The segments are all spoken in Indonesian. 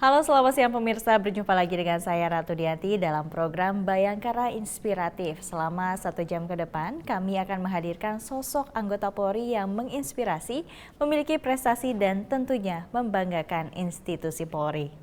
Halo, selamat siang pemirsa. Berjumpa lagi dengan saya Ratu Dianti dalam program Bayangkara Inspiratif. Selama 1 jam ke depan, kami akan menghadirkan sosok anggota Polri yang menginspirasi, memiliki prestasi dan tentunya membanggakan institusi Polri.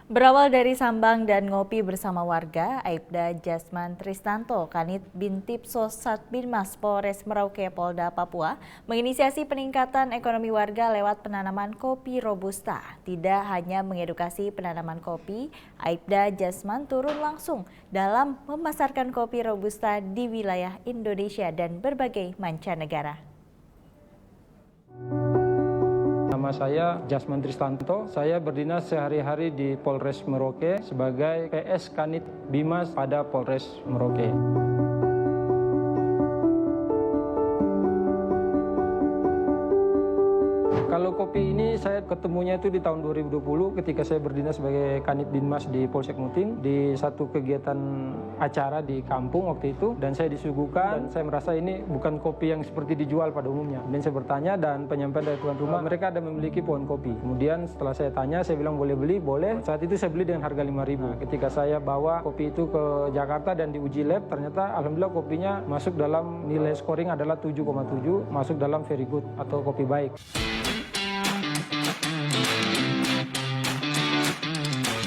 Berawal dari sambang dan ngopi bersama warga, Aibda Jasman Tristanto, Kanit Bintipsos Satbinmas Polres Merauke Polda Papua, menginisiasi peningkatan ekonomi warga lewat penanaman kopi Robusta. Tidak hanya mengedukasi penanaman kopi, Aibda Jasman turun langsung dalam memasarkan kopi Robusta di wilayah Indonesia dan berbagai mancanegara. Nama saya Jasman Tristanto, saya berdinas sehari-hari di Polres Merauke sebagai PS Kanit Bimas pada Polres Merauke. Kalau kopi ini saya ketemunya itu di tahun 2020 ketika saya berdinas sebagai Kanit Binmas di Polsek Muting di satu kegiatan acara di kampung waktu itu, dan saya disuguhkan dan saya merasa ini bukan kopi yang seperti dijual pada umumnya. Dan saya bertanya dan penyampaian dari tuan rumah, mereka ada memiliki pohon kopi. Kemudian setelah saya tanya, saya bilang boleh beli, boleh. Saat itu saya beli dengan harga 5.000. Ketika saya bawa kopi itu ke Jakarta dan diuji lab, ternyata alhamdulillah kopinya masuk dalam nilai scoring adalah 7,7, masuk dalam very good atau kopi baik.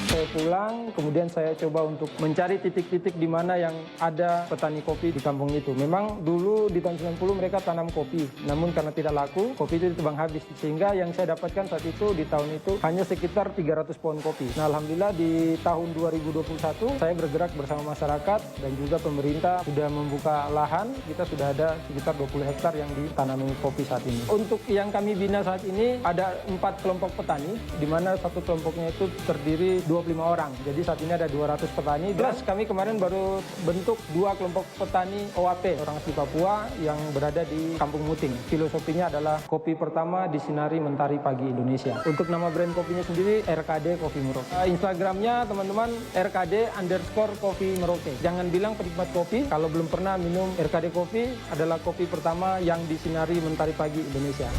Saya pulang, kemudian saya coba untuk mencari titik-titik di mana yang ada petani kopi di kampung itu. Memang dulu di tahun 90 mereka tanam kopi, namun karena tidak laku, kopi itu ditebang habis. Sehingga yang saya dapatkan saat itu di tahun itu hanya sekitar 300 pohon kopi. Nah, alhamdulillah di tahun 2021 saya bergerak bersama masyarakat dan juga pemerintah sudah membuka lahan. Kita sudah ada sekitar 20 hektar yang ditanami kopi saat ini. Untuk yang kami bina saat ini ada 4 kelompok petani, di mana satu kelompoknya itu terdiri 25 orang. Jadi saat ini ada 200 petani. Plus kami kemarin baru bentuk 2 kelompok petani OAP, orang asli Papua yang berada di Kampung Muting. Filosofinya adalah kopi pertama disinari mentari pagi Indonesia. Untuk nama brand kopinya sendiri RKD Kopi Merauke. Instagramnya teman-teman RKD_Kopi Merauke. Jangan bilang penikmat kopi kalau belum pernah minum RKD Kopi, adalah kopi pertama yang disinari mentari pagi Indonesia.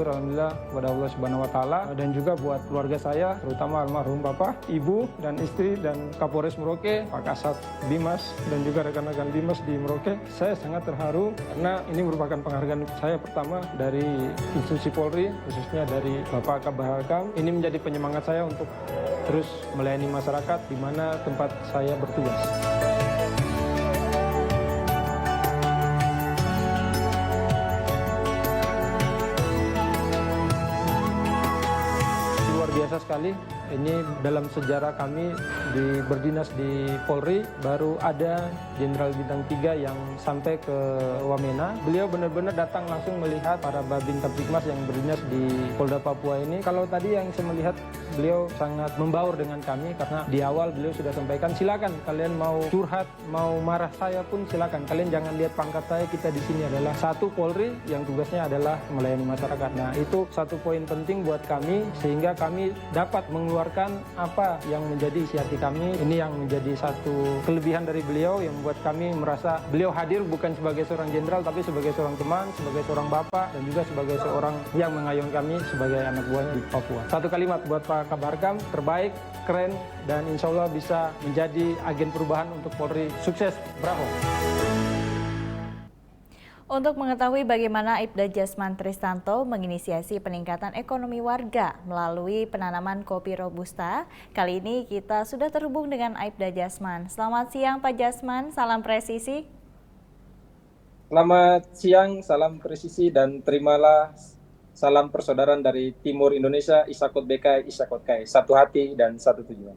Alhamdulillah kepada Allah Subhanahu wa Ta'ala, dan juga buat keluarga saya, terutama almarhum Bapak, Ibu, dan istri, dan Kapolres Merauke, Pak Kasat Bimas, dan juga rekan-rekan Bimas di Merauke. Saya sangat terharu karena ini merupakan penghargaan saya pertama dari institusi Polri, khususnya dari Bapak Kabar Hakam. Ini menjadi penyemangat saya untuk terus melayani masyarakat di mana tempat saya bertugas. Biasa sekali, ini dalam sejarah kami berdinas di Polri, baru ada Jenderal Bintang 3 yang sampai ke Wamena. Beliau benar-benar datang langsung melihat para Babin Kaptipmas yang berdinas di Polda Papua ini. Kalau tadi yang saya melihat, beliau sangat membaur dengan kami karena di awal beliau sudah sampaikan, silakan kalian mau curhat, mau marah saya pun silakan. Kalian jangan lihat pangkat saya, kita di sini adalah satu Polri yang tugasnya adalah melayani masyarakat. Nah, itu satu poin penting buat kami sehingga kami dapat mengeluarkan apa yang menjadi isi hati kami. Ini yang menjadi satu kelebihan dari beliau yang membuat kami merasa beliau hadir bukan sebagai seorang jenderal tapi sebagai seorang teman, sebagai seorang bapak, dan juga sebagai seorang yang mengayomi kami sebagai anak buahnya di Papua. Satu kalimat buat Pak Kabar Hakam, terbaik, keren, dan insya Allah bisa menjadi agen perubahan untuk Polri. Sukses, bravo! Untuk mengetahui bagaimana Aibda Jasman Tristanto menginisiasi peningkatan ekonomi warga melalui penanaman kopi Robusta, kali ini kita sudah terhubung dengan Aibda Jasman. Selamat siang Pak Jasman, salam presisi. Selamat siang, salam presisi, dan terimalah salam persaudaraan dari Timur Indonesia, Isakot BK, Isakot KAI, satu hati dan satu tujuan.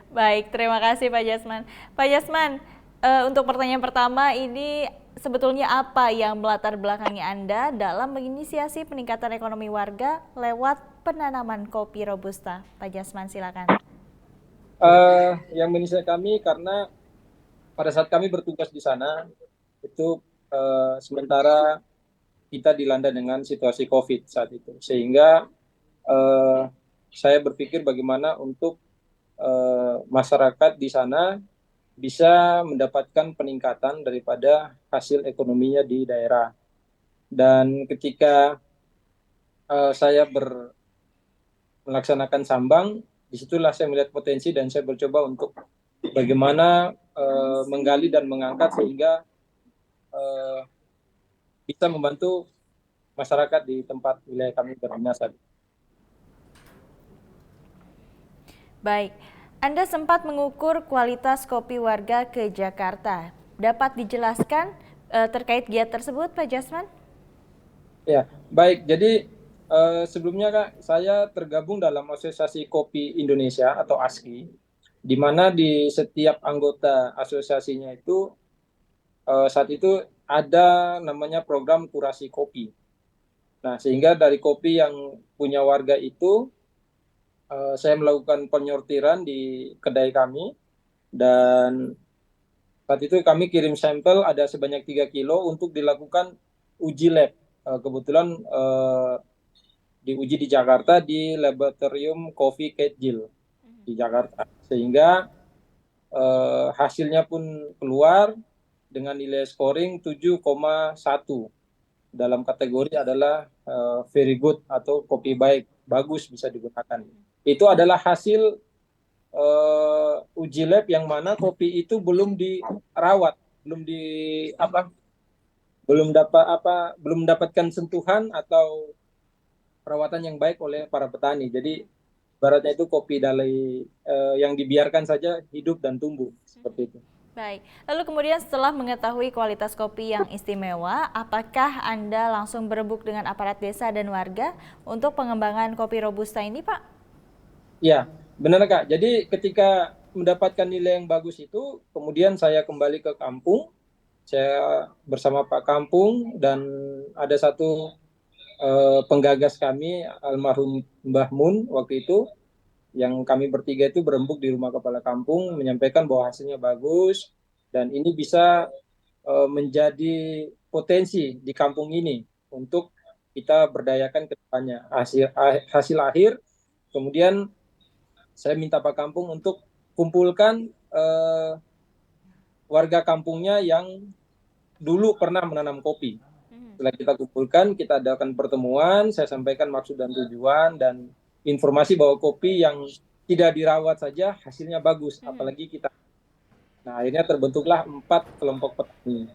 Baik, terima kasih Pak Jasman. Pak Jasman, untuk pertanyaan pertama ini sebetulnya apa yang melatar belakangi Anda dalam menginisiasi peningkatan ekonomi warga lewat penanaman kopi Robusta? Pak Jasman, silakan. Yang menginisiasi kami karena pada saat kami bertugas di sana itu sementara kita dilanda dengan situasi COVID saat itu, sehingga eh, saya berpikir bagaimana untuk masyarakat di sana bisa mendapatkan peningkatan daripada hasil ekonominya di daerah. Dan ketika saya melaksanakan sambang, disitulah saya melihat potensi dan saya mencoba untuk bagaimana menggali dan mengangkat sehingga eh, bisa membantu masyarakat di tempat wilayah kami berdinas. Baik, Anda sempat mengukur kualitas kopi warga ke Jakarta. Dapat dijelaskan terkait giat tersebut, Pak Jasman? Ya, baik. Jadi sebelumnya Kak, saya tergabung dalam Asosiasi Kopi Indonesia atau ASKI, di mana di setiap anggota asosiasinya itu saat itu ada namanya program kurasi kopi. Nah, sehingga dari kopi yang punya warga itu saya melakukan penyortiran di kedai kami dan saat itu kami kirim sampel ada sebanyak 3 kilo untuk dilakukan uji lab. Kebetulan diuji di Jakarta di Laboratorium Coffee Ketgil di Jakarta. Sehingga hasilnya pun keluar dengan nilai scoring 7,1 dalam kategori adalah very good atau kopi baik, bagus bisa digunakan. Itu adalah hasil uji lab yang mana kopi itu belum dirawat, belum di apa, belum mendapatkan sentuhan atau perawatan yang baik oleh para petani. Jadi baratnya itu kopi dari yang dibiarkan saja hidup dan tumbuh seperti itu. Baik, lalu kemudian setelah mengetahui kualitas kopi yang istimewa, apakah Anda langsung berebut dengan aparat desa dan warga untuk pengembangan kopi Robusta ini, Pak? Ya, benar Kak. Jadi ketika mendapatkan nilai yang bagus itu, kemudian saya kembali ke kampung, saya bersama Pak Kampung dan ada satu penggagas kami, almarhum Mbah Mun waktu itu, yang kami bertiga itu berembuk di rumah kepala kampung menyampaikan bahwa hasilnya bagus dan ini bisa menjadi potensi di kampung ini untuk kita berdayakan ke depannya. Hasil akhir kemudian saya minta Pak Kampung untuk kumpulkan warga kampungnya yang dulu pernah menanam kopi. Setelah kita kumpulkan, kita adakan pertemuan, saya sampaikan maksud dan tujuan dan informasi bahwa kopi yang tidak dirawat saja hasilnya bagus, apalagi kita. Nah, akhirnya terbentuklah 4 kelompok petani.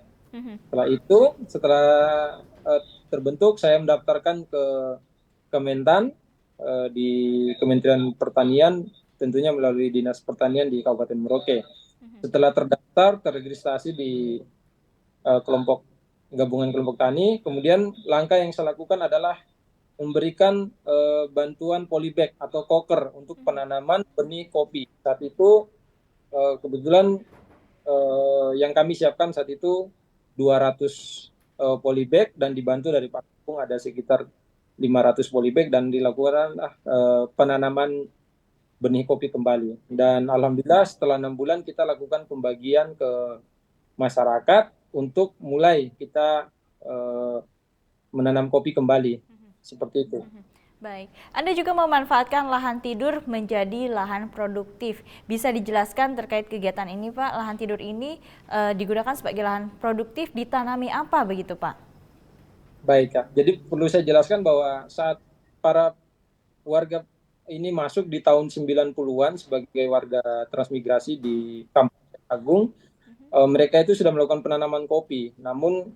Setelah terbentuk, saya mendaftarkan ke Kementan di Kementerian Pertanian, tentunya melalui Dinas Pertanian di Kabupaten Merauke. Setelah terdaftar, terregistrasi di gabungan kelompok tani, kemudian langkah yang saya lakukan adalah memberikan bantuan polybag atau koker untuk penanaman benih kopi. Saat itu kebetulan yang kami siapkan saat itu 200 polybag dan dibantu dari Pak Kampung ada sekitar 500 polybag dan dilakukan penanaman benih kopi kembali. Dan alhamdulillah setelah 6 bulan kita lakukan pembagian ke masyarakat untuk mulai kita menanam kopi kembali. Seperti itu. Baik, Anda juga memanfaatkan lahan tidur menjadi lahan produktif. Bisa dijelaskan terkait kegiatan ini, Pak? Lahan tidur ini digunakan sebagai lahan produktif, ditanami apa begitu, Pak? Baik, Kak. Jadi perlu saya jelaskan bahwa saat para warga ini masuk di tahun 90-an sebagai warga transmigrasi di Kampung Agung, mereka itu sudah melakukan penanaman kopi. Namun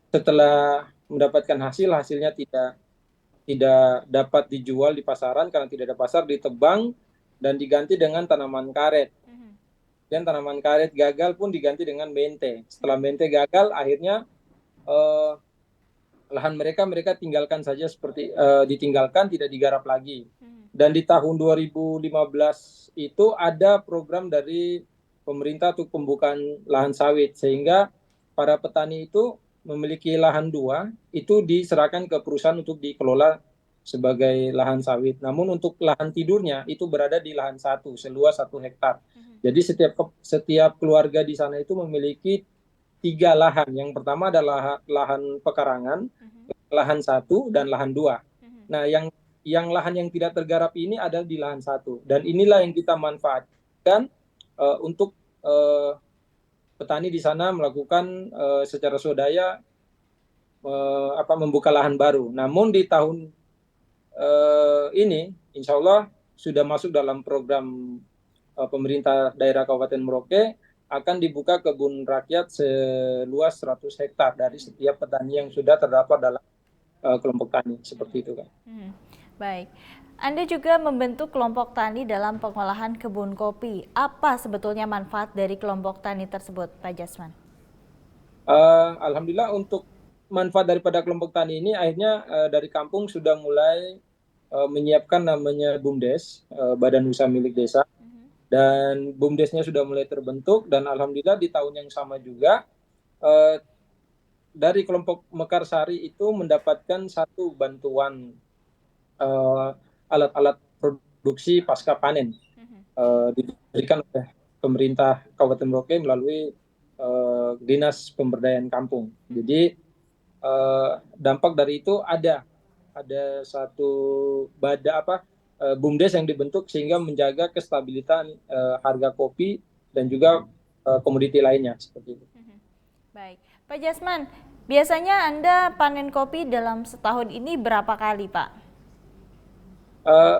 setelah mendapatkan hasilnya tidak dapat dijual di pasaran karena tidak ada pasar, ditebang dan diganti dengan tanaman karet. Dan tanaman karet gagal pun diganti dengan mente. Setelah mente gagal, akhirnya lahan mereka tinggalkan saja seperti ditinggalkan, tidak digarap lagi. Dan di tahun 2015 itu ada program dari pemerintah untuk pembukaan lahan sawit, sehingga para petani itu memiliki lahan 2, itu diserahkan ke perusahaan untuk dikelola sebagai lahan sawit. Namun untuk lahan tidurnya itu berada di lahan satu, seluas 1 hektar. Jadi setiap keluarga di sana itu memiliki 3 lahan. Yang pertama adalah lahan pekarangan, lahan satu, dan lahan dua. Nah, yang lahan yang tidak tergarap ini ada di lahan satu. Dan inilah yang kita manfaatkan untuk petani di sana melakukan secara swadaya membuka lahan baru. Namun di tahun ini, insya Allah sudah masuk dalam program pemerintah daerah Kabupaten Merauke, akan dibuka kebun rakyat seluas 100 hektar dari setiap petani yang sudah terdaftar dalam kelompok tani, seperti itu kan. Baik, Anda juga membentuk kelompok tani dalam pengolahan kebun kopi. Apa sebetulnya manfaat dari kelompok tani tersebut, Pak Jasman? Alhamdulillah untuk manfaat daripada kelompok tani ini akhirnya dari kampung sudah mulai menyiapkan namanya BUMDes, Badan Usaha Milik Desa, dan BUMDesnya sudah mulai terbentuk, dan alhamdulillah di tahun yang sama juga dari kelompok Mekarsari itu mendapatkan satu bantuan alat-alat produksi pasca panen diberikan oleh pemerintah Kabupaten Merauke melalui Dinas Pemberdayaan Kampung. Jadi dampak dari itu ada satu BUMDes yang dibentuk sehingga menjaga kestabilitas harga kopi dan juga komoditi lainnya, seperti itu. Baik, Pak Jasman, biasanya Anda panen kopi dalam setahun ini berapa kali, Pak?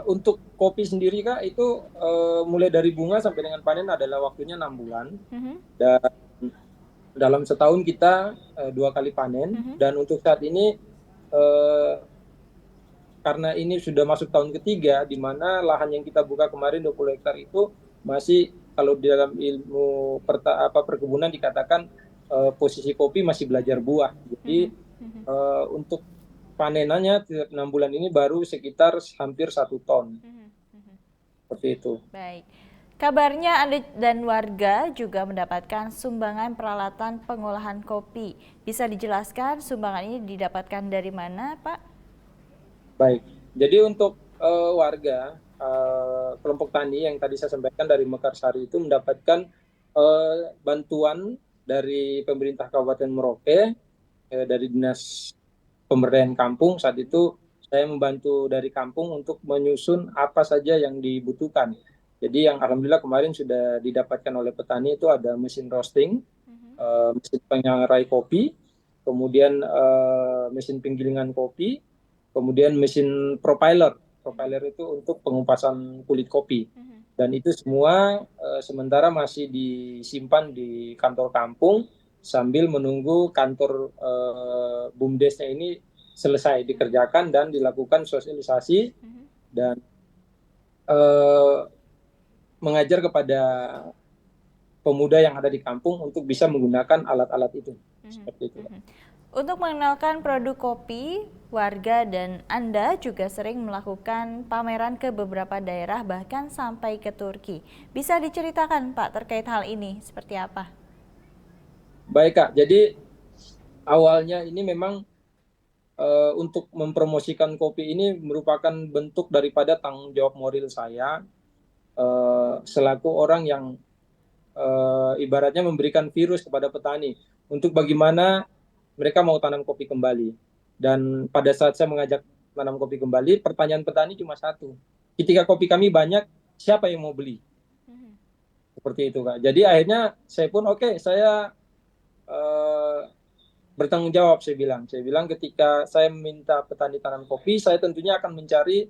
Untuk kopi sendiri Kak, itu mulai dari bunga sampai dengan panen adalah waktunya 6 bulan. Dan dalam setahun kita 2 kali panen. Dan untuk saat ini karena ini sudah masuk tahun ketiga, di mana lahan yang kita buka kemarin 20 hektar itu masih, kalau di dalam ilmu perkebunan dikatakan posisi kopi masih belajar buah. Jadi untuk panenannya 6 bulan ini baru sekitar hampir 1 ton. Seperti itu. Baik. Kabarnya Anda dan warga juga mendapatkan sumbangan peralatan pengolahan kopi. Bisa dijelaskan sumbangan ini didapatkan dari mana, Pak? Baik. Jadi untuk warga kelompok tani yang tadi saya sampaikan dari Mekarsari itu mendapatkan bantuan dari pemerintah Kabupaten Merauke, dari Dinas Pemberdayaan Kampung. Saat itu saya membantu dari kampung untuk menyusun apa saja yang dibutuhkan. Jadi yang alhamdulillah kemarin sudah didapatkan oleh petani itu ada mesin roasting, mesin penyarai kopi, kemudian mesin penggilingan kopi, kemudian mesin profiler. Profiler itu untuk pengupasan kulit kopi. Dan itu semua sementara masih disimpan di kantor kampung sambil menunggu kantor BUMDesnya ini selesai dikerjakan dan dilakukan sosialisasi dan mengajar kepada pemuda yang ada di kampung untuk bisa menggunakan alat-alat itu. Seperti itu. Untuk mengenalkan produk kopi, warga dan Anda juga sering melakukan pameran ke beberapa daerah bahkan sampai ke Turki. Bisa diceritakan Pak terkait hal ini seperti apa? Baik Kak, jadi awalnya ini memang untuk mempromosikan kopi ini merupakan bentuk daripada tanggung jawab moral saya selaku orang yang ibaratnya memberikan virus kepada petani untuk bagaimana mereka mau tanam kopi kembali. Dan pada saat saya mengajak tanam kopi kembali, pertanyaan petani cuma satu. Ketika kopi kami banyak, siapa yang mau beli? Seperti itu Kak. Jadi akhirnya saya pun saya bertanggung jawab, saya bilang ketika saya meminta petani tanam kopi, saya tentunya akan mencari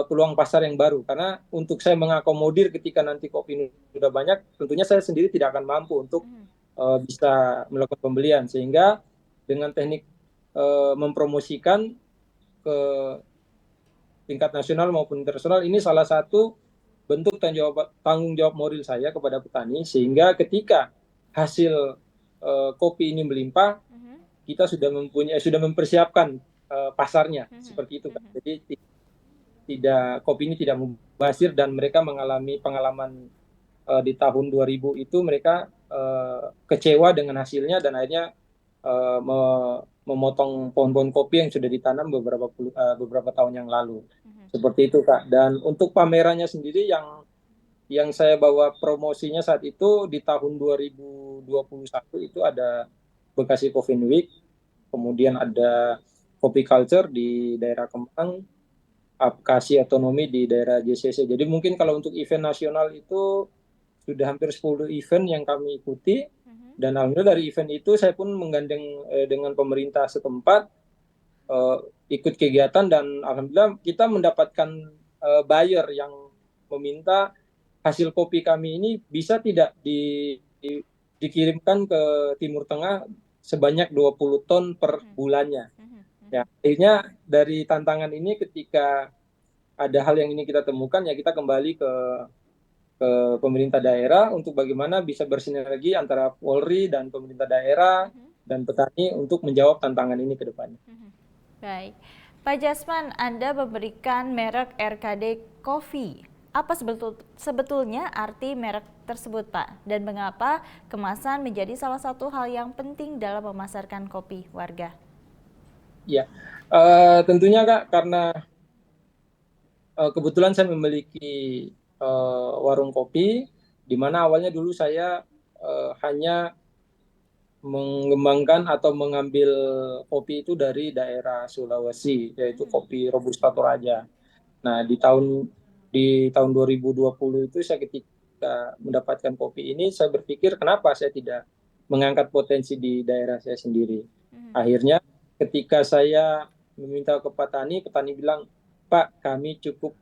peluang pasar yang baru, karena untuk saya mengakomodir ketika nanti kopi ini sudah banyak, tentunya saya sendiri tidak akan mampu untuk bisa melakukan pembelian, sehingga dengan teknik mempromosikan ke tingkat nasional maupun internasional, ini salah satu bentuk tanggung jawab moral saya kepada petani, sehingga ketika hasil kopi ini melimpah, kita sudah mempersiapkan pasarnya, seperti itu kan. Jadi kopi ini tidak mubazir, dan mereka mengalami pengalaman di tahun 2000 itu mereka kecewa dengan hasilnya, dan akhirnya memotong pohon-pohon kopi yang sudah ditanam beberapa tahun yang lalu. Seperti itu, Kak. Dan untuk pamerannya sendiri yang saya bawa promosinya saat itu di tahun 2021 itu ada Bekasi Coffee Week, kemudian ada Kopi Culture di daerah Kemang, Bekasi Otonomi di daerah JCC. Jadi mungkin kalau untuk event nasional itu sudah hampir 10 event yang kami ikuti, dan alhamdulillah dari event itu saya pun menggandeng dengan pemerintah setempat ikut kegiatan, dan alhamdulillah kita mendapatkan buyer yang meminta hasil kopi kami ini bisa tidak dikirimkan ke Timur Tengah sebanyak 20 ton per bulannya. Ya, akhirnya dari tantangan ini ketika ada hal yang ini kita temukan, ya kita kembali ke pemerintah daerah untuk bagaimana bisa bersinergi antara Polri dan pemerintah daerah dan petani untuk menjawab tantangan ini ke depannya. Baik, Pak Jasman, Anda memberikan merek RKD Coffee. Apa sebetulnya arti merek tersebut, Pak? Dan mengapa kemasan menjadi salah satu hal yang penting dalam memasarkan kopi warga? Ya, tentunya Kak, karena kebetulan saya memiliki warung kopi, di mana awalnya dulu saya hanya mengembangkan atau mengambil kopi itu dari daerah Sulawesi, yaitu kopi Robusta Toraja. Nah, di tahun 2020 itu saya ketika mendapatkan kopi ini, saya berpikir kenapa saya tidak mengangkat potensi di daerah saya sendiri. Akhirnya ketika saya meminta ke petani bilang, Pak, kami cukup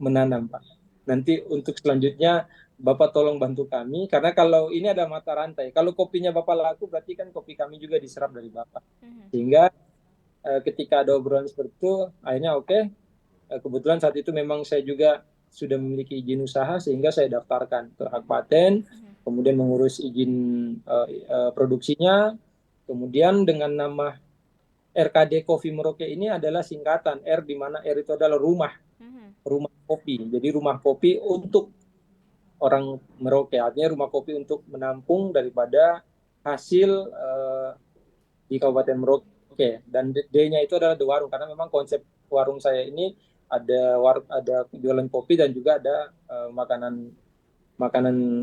menanam, Pak. Nanti untuk selanjutnya Bapak tolong bantu kami, karena kalau ini ada mata rantai. Kalau kopinya Bapak laku, berarti kan kopi kami juga diserap dari Bapak. Sehingga ketika ada obrolan seperti itu, akhirnya oke. Kebetulan saat itu memang saya juga sudah memiliki izin usaha, sehingga saya daftarkan ke hak paten, kemudian mengurus izin produksinya, kemudian dengan nama RKD Coffee Merauke ini adalah singkatan R, di mana R itu adalah rumah kopi. Jadi rumah kopi untuk orang Merauke, artinya rumah kopi untuk menampung daripada hasil di Kabupaten Merauke. Dan D-nya itu adalah The Warung, karena memang konsep warung saya ini ada jualan kopi dan juga ada makanan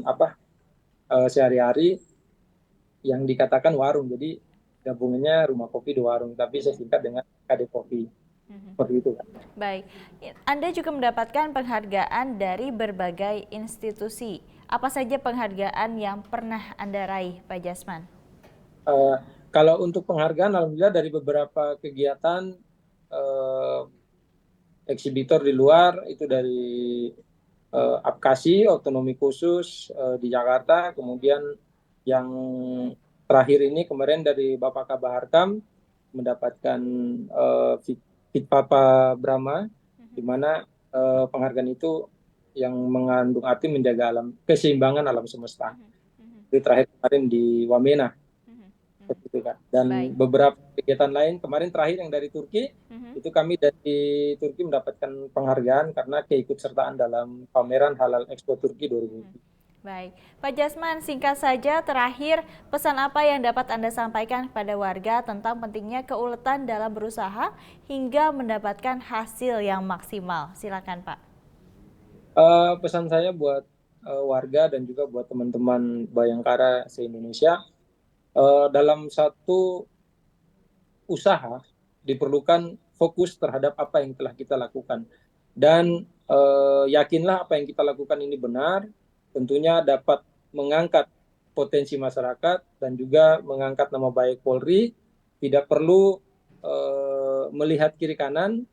sehari-hari yang dikatakan warung. Jadi gabungannya rumah kopi The Warung, tapi saya singkat dengan KD Kopi. Seperti itu. Baik, Anda juga mendapatkan penghargaan dari berbagai institusi. Apa saja penghargaan yang pernah Anda raih, Pak Jasman? Kalau untuk penghargaan, alhamdulillah dari beberapa kegiatan eksibitor di luar, itu dari Apkasi, otonomi khusus di Jakarta, kemudian yang terakhir ini kemarin dari Bapak Kabaharkam mendapatkan Fit Papa Brahma, di mana penghargaan itu yang mengandung arti menjaga keseimbangan alam semesta. Itu terakhir kemarin di Wamena. Seperti itu, Kak. Dan baik, beberapa kegiatan lain kemarin terakhir yang dari Turki, itu kami dari Turki mendapatkan penghargaan karena keikutsertaan dalam pameran Halal Expo Turki 2020. Baik, Pak Jasman, singkat saja terakhir, pesan apa yang dapat Anda sampaikan kepada warga tentang pentingnya keuletan dalam berusaha hingga mendapatkan hasil yang maksimal? Silakan, Pak. Pesan saya buat warga dan juga buat teman-teman Bayangkara se-Indonesia, dalam satu usaha diperlukan fokus terhadap apa yang telah kita lakukan. Dan yakinlah apa yang kita lakukan ini benar, tentunya dapat mengangkat potensi masyarakat dan juga mengangkat nama baik Polri. Tidak perlu melihat kiri kanan,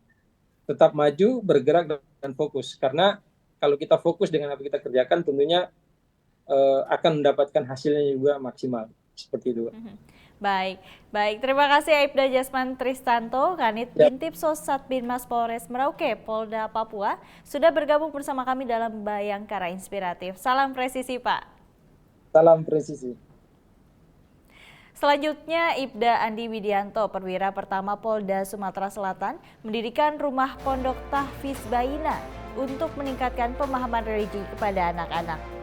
tetap maju, bergerak dan fokus. Karena kalau kita fokus dengan apa kita kerjakan, tentunya akan mendapatkan hasilnya juga maksimal. Seperti itu. Baik. Terima kasih Aibda Jasman Tristanto, Kanit Bintipsos Satbinmas Polres Merauke, Polda Papua, sudah bergabung bersama kami dalam Bayangkara Inspiratif. Salam presisi, Pak. Salam presisi. Selanjutnya, Ibda Andi Widianto, perwira pertama Polda Sumatera Selatan, mendirikan rumah pondok tahfiz Baina untuk meningkatkan pemahaman religi kepada anak-anak.